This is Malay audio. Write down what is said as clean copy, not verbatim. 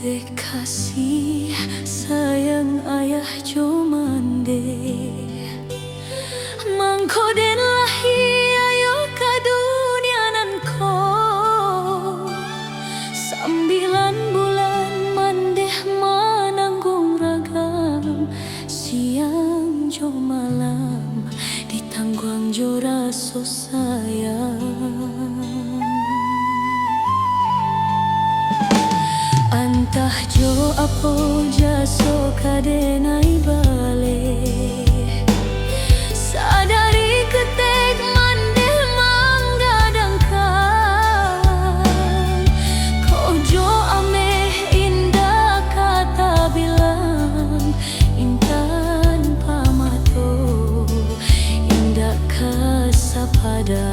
Dek kasih sayang ayah jo mande mangko den lahi ayo ka dunia nan ko 9 bulan mandeh menanggung ragam siang jo malam ditanggung jo rasa sayang. Antah jo apo jaso kadenai bale sadari ketek mandeh manggadangkan ko jo ameh indah kata bilang intan pamato indah kasapada.